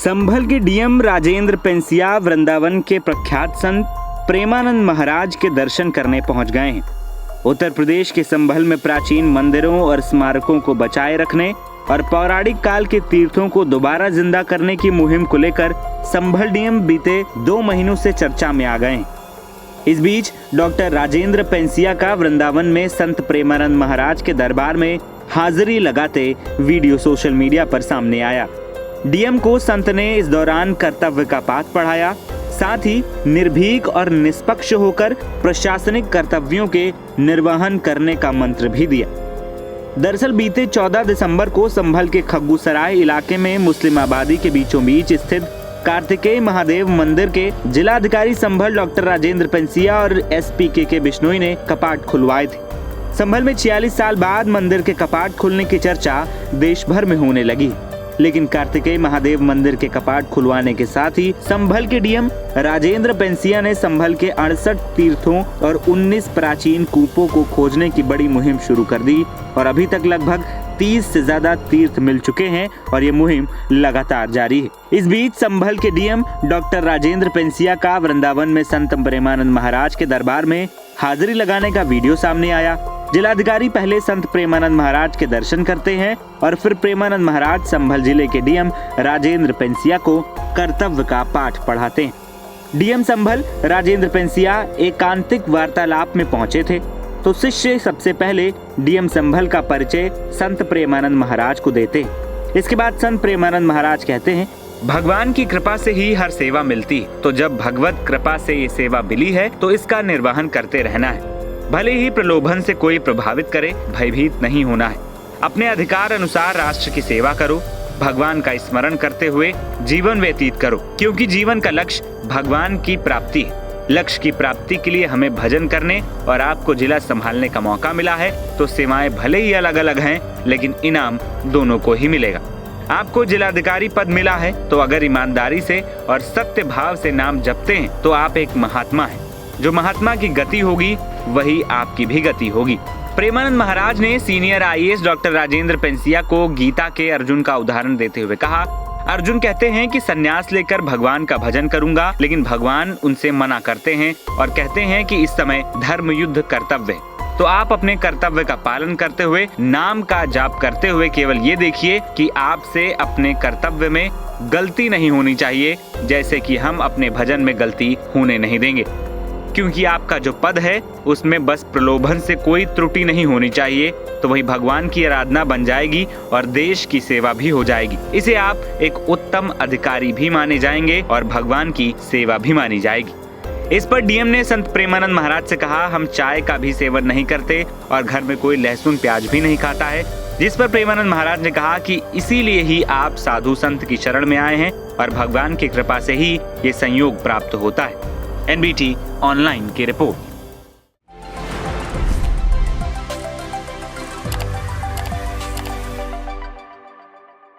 संभल के डीएम राजेंद्र पेंसिया वृंदावन के प्रख्यात संत प्रेमानंद महाराज के दर्शन करने पहुंच गए हैं। उत्तर प्रदेश के संभल में प्राचीन मंदिरों और स्मारकों को बचाए रखने और पौराणिक काल के तीर्थों को दोबारा जिंदा करने की मुहिम को लेकर संभल डीएम बीते 2 महीनों से चर्चा में आ गए हैं। इस बीच डॉक्टर राजेंद्र पेंसिया का वृंदावन में संत प्रेमानंद महाराज के दरबार में हाजिरी लगाते वीडियो सोशल मीडिया पर सामने आया। डीएम को संत ने इस दौरान कर्तव्य का पाठ पढ़ाया, साथ ही निर्भीक और निष्पक्ष होकर प्रशासनिक कर्तव्यों के निर्वहन करने का मंत्र भी दिया। दरअसल बीते 14 दिसंबर को संभल के खग्गूसराय इलाके में मुस्लिम आबादी के बीचों बीच स्थित कार्तिकेय महादेव मंदिर के जिलाधिकारी संभल डॉक्टर राजेंद्र पेंसिया और एसपी के बिश्नोई ने कपाट खुलवाए थे। संभल में 46 साल बाद मंदिर के कपाट खुलने की चर्चा देश भर में होने लगी, लेकिन कार्तिकेय महादेव मंदिर के कपाट खुलवाने के साथ ही संभल के डीएम राजेंद्र पेंसिया ने संभल के 68 तीर्थों और 19 प्राचीन कूपों को खोजने की बड़ी मुहिम शुरू कर दी और अभी तक लगभग 30 से ज्यादा तीर्थ मिल चुके हैं और ये मुहिम लगातार जारी है। इस बीच संभल के डीएम डॉक्टर राजेंद्र पेंसिया का वृंदावन में संत प्रेमानंद महाराज के दरबार में हाजिरी लगाने का वीडियो सामने आया। जिलाधिकारी पहले संत प्रेमानंद महाराज के दर्शन करते हैं और फिर प्रेमानंद महाराज संभल जिले के डीएम राजेंद्र पेंसिया को कर्तव्य का पाठ पढ़ाते हैं। डीएम संभल राजेंद्र पेंसिया एकांतिक वार्तालाप में पहुंचे थे तो शिष्य सबसे पहले डीएम संभल का परिचय संत प्रेमानंद महाराज को देते। इसके बाद संत प्रेमानंद महाराज कहते हैं, भगवान की कृपा से ही हर सेवा मिलती, तो जब भगवत कृपा से ये सेवा मिली है तो इसका निर्वहन करते रहना है। भले ही प्रलोभन से कोई प्रभावित करे, भयभीत नहीं होना है। अपने अधिकार अनुसार राष्ट्र की सेवा करो, भगवान का स्मरण करते हुए जीवन व्यतीत करो, क्योंकि जीवन का लक्ष्य भगवान की प्राप्ति है। लक्ष्य की प्राप्ति के लिए हमें भजन करने और आपको जिला संभालने का मौका मिला है तो सेवाएं भले ही अलग अलग हैं, लेकिन इनाम दोनों को ही मिलेगा। आपको जिलाधिकारी पद मिला है तो अगर ईमानदारी से और सत्य भाव से नाम जपते हैं तो आप एक महात्मा हैं। जो महात्मा की गति होगी वही आपकी भी गति होगी। प्रेमानंद महाराज ने senior IAS doctor Rajendra Pensiya को गीता के अर्जुन का उदाहरण देते हुए कहा, अर्जुन कहते हैं कि संन्यास लेकर भगवान का भजन करूंगा, लेकिन भगवान उनसे मना करते हैं और कहते हैं कि इस समय धर्म युद्ध कर्तव्य है। तो आप अपने कर्तव्य का पालन करते हुए नाम का जाप करते हुए केवल ये देखिए कि आपसे अपने कर्तव्य में गलती नहीं होनी चाहिए, जैसे कि हम अपने भजन में गलती होने नहीं देंगे, क्योंकि आपका जो पद है उसमें बस प्रलोभन से कोई त्रुटि नहीं होनी चाहिए, तो वही भगवान की आराधना बन जाएगी और देश की सेवा भी हो जाएगी। इसे आप एक उत्तम अधिकारी भी माने जाएंगे और भगवान की सेवा भी मानी जाएगी। इस पर डीएम ने संत प्रेमानंद महाराज से कहा, हम चाय का भी सेवन नहीं करते और घर में कोई लहसुन प्याज भी नहीं खाता है। जिस पर प्रेमानंद महाराज ने कहा कि इसीलिए ही आप साधु संत की शरण में आए हैं और भगवान की कृपा से ही ये संयोग प्राप्त होता है। एनबीटी ऑनलाइन की रिपोर्ट।